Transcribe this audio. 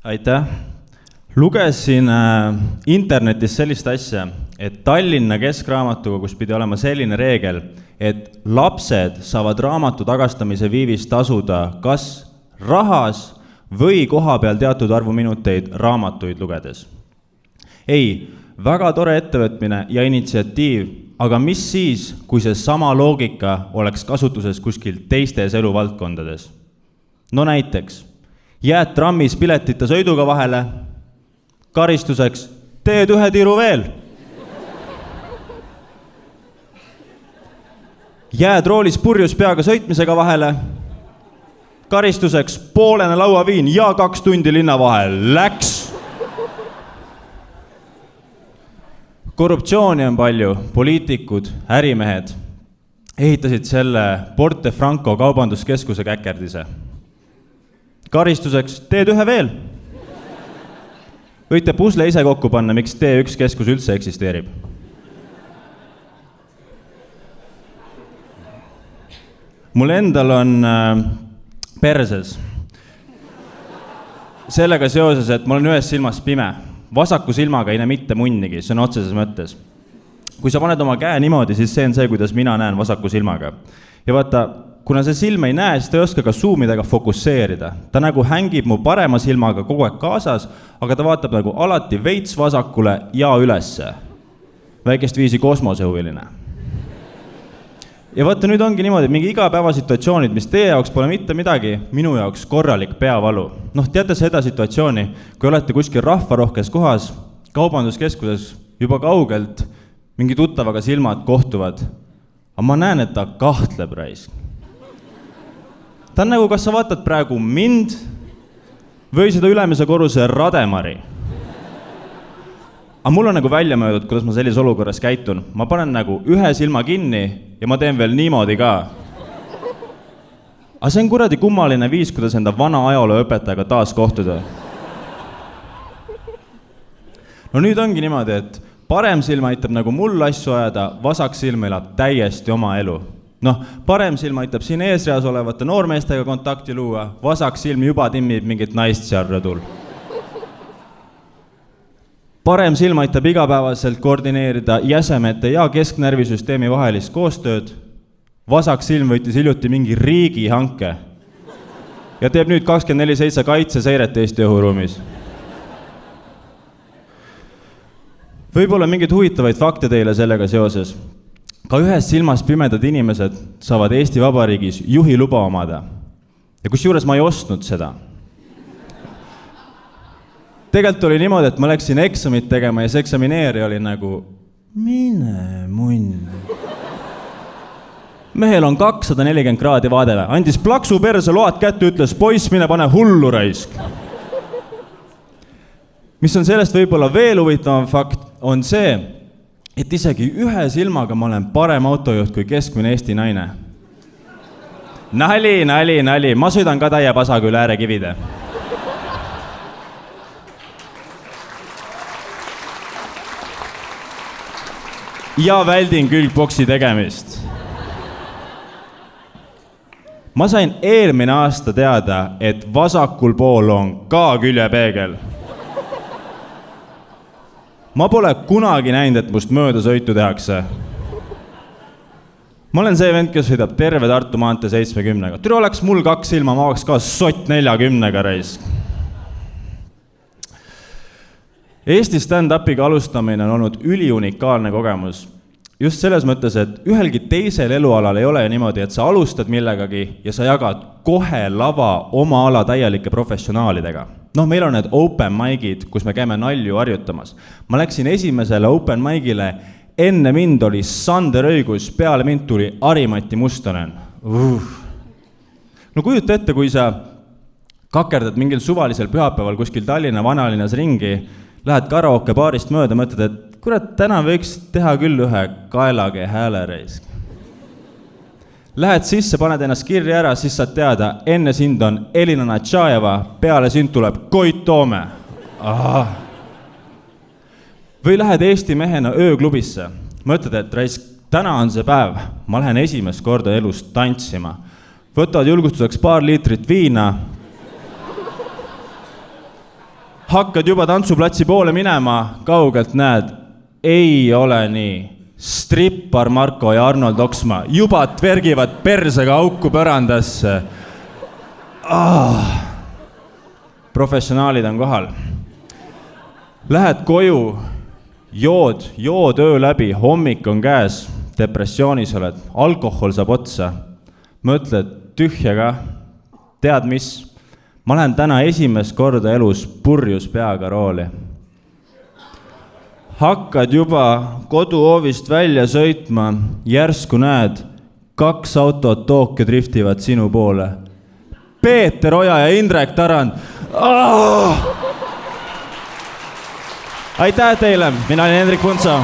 Aitäh! Lugesin internetis sellist asja, et Tallinna Keskraamatukogus pidi olema selline reegel, et lapsed saavad raamatu tagastamise viivist tasuda kas rahas või koha peal teatud arvu minuteid raamatuid lugedes. Ei, väga tore ettevõtmine ja initsiatiiv, aga mis siis, kui see sama loogika oleks kasutuses kuskil teistes eluvaldkondades? No näiteks, jääd trammis piletita sõiduga vahele, karistuseks teed ühe tiiru veel. Jääd roolis purjus peaga sõitmisega vahele, karistuseks poolene lauaviin ja 2 tundi linna vahel. Läks! Korruptsiooni on palju, poliitikud, ärimehed ehitasid selle Porte Franco kaubanduskeskuse käkerdise. Karistuseks teed ühe veel. Võite pusle ise kokku panna, miks T1 keskus üldse eksisteerib. Mul endal on perses. Sellega seoses, et ma olen ühes silmas pime. Vasaku silmaga ei näe mitte munnigi, see on otseses mõttes. Kui sa paned oma käe niimoodi, siis see on see, kuidas mina näen vasaku silmaga. Ja vaata, kuna see silm ei näe, siis ta ei oska ka zoomidega fokusseerida. Ta nagu hängib mu parema silmaga kogu aeg kaasas, aga ta vaatab nagu alati veits vasakule ja ülesse. Väikest viisi kosmosehuviline. Ja vaata, nüüd ongi niimoodi, et mingi igapäevasituatsioonid, mis teie jaoks pole mitte midagi, minu jaoks korralik peavalu. Teate seda situatsiooni, kui olete kuskil rahvarohkes kohas, kaubanduskeskuses juba kaugelt, mingi tuttavaga silmad kohtuvad, aga ma näen, et ta kahtleb raisk. Ta on nagu, kas sa vaatad praegu mind või seda ülemise korruse Rademari. Aga mul on nagu välja möödud, kuidas ma sellises olukorras käitun. Ma panen nagu ühe silma kinni ja ma teen veel niimoodi ka. Aga see on kuradi kummaline viis, kuidas enda vana ajalooõpetajaga taas kohtuda. No nüüd ongi niimoodi, et parem silm aitab nagu mul asju ajada, vasak silm elab täiesti oma elu. Parem silm aitab siin eesreas olevate noormeestega kontakti luua, vasak silm juba timmib mingit naist seal rõdul. Parem silm aitab igapäevaselt koordineerida jäsemete ja kesknärvisüsteemi vahelist koostööd. Vasak silm võttis hiljuti mingi riigi hanke ja teeb nüüd 24/7 kaitseseiret Eesti õhuruumis. Võib-olla mingeid huvitavaid fakte teile sellega seoses. Ka ühes silmas pimedad inimesed saavad Eesti Vabariigis juhi luba omada. Ja kusjuures ma ei ostnud seda. Tegelikult oli niimoodi, et ma läksin eksamit tegema ja see eksamineerija oli nagu mine munn. Mehel on 240 kraadi vaadele. Andis plaksu perse load kätte, ütles poiss, mine pane hullu raisk. Mis on sellest võib-olla veel huvitavam fakt, on see, et isegi ühe silmaga ma olen parem autojuht kui keskmine Eesti naine. Nali. Ma sõidan ka täie pasaga üle äärekivide. Ja väldin külgboksi tegemist. Ma sain eelmine aasta teada, et vasakul pool on ka küljepeegel. Ma pole kunagi näinud, et must mööda sõitu tehakse. Ma olen see vend, kes sõidab terve Tartu maantee 70-ga. Türa oleks mul 2 silma, ma oleks ka sott 40-ga raisk. Eesti stand-upiga alustamine on olnud üliunikaalne kogemus. Just selles mõttes, et ühelgi teisel elualal ei ole niimoodi, et sa alustad millegagi ja sa jagad kohe lava oma ala täielike professionaalidega. Meil on need open mic'id, kus me käime nalju harjutamas. Ma läksin esimesele open mic'ile, enne mind oli Sander Õigus, peale mind tuli Ari-Mati Mustonen. Kujuta ette, kui sa kakerdad mingil suvalisel pühapäeval kuskil Tallinna vanalinnas ringi, lähed karaoke baarist mööda, mõtled, et kurat, täna võiks teha küll ühe kaelage häälereisk. Lähed sisse, paned ennast kirja ära, siis saad teada, enne sind on Elina Natšajeva, peale sind tuleb Koit Toome. Või lähed Eesti mehena ööklubisse, mõtled, et raisk, täna on see päev, ma lähen esimest korda elus tantsima. Võtavad julgustuseks paar liitrit viina hakkad juba tantsuplatsi poole minema, kaugelt näed, ei ole nii. Strippar Marko ja Arnold Oksma juba tvergivad persega auku põrandasse. Professionaalid on kohal. Lähed koju, jood öö läbi, hommik on käes, depressioonis oled, alkohol saab otsa. Mõtled tühja ka, tead mis? Ma lähen täna esimest korda elus purjus peaga rooli. Hakkad juba koduoovist välja sõitma, järsku näed, 2 autot Tokyo driftivad sinu poole. Peeter Oja ja Indrek Tarand. Aitäh teile, mina olin Hendrik Puntsa.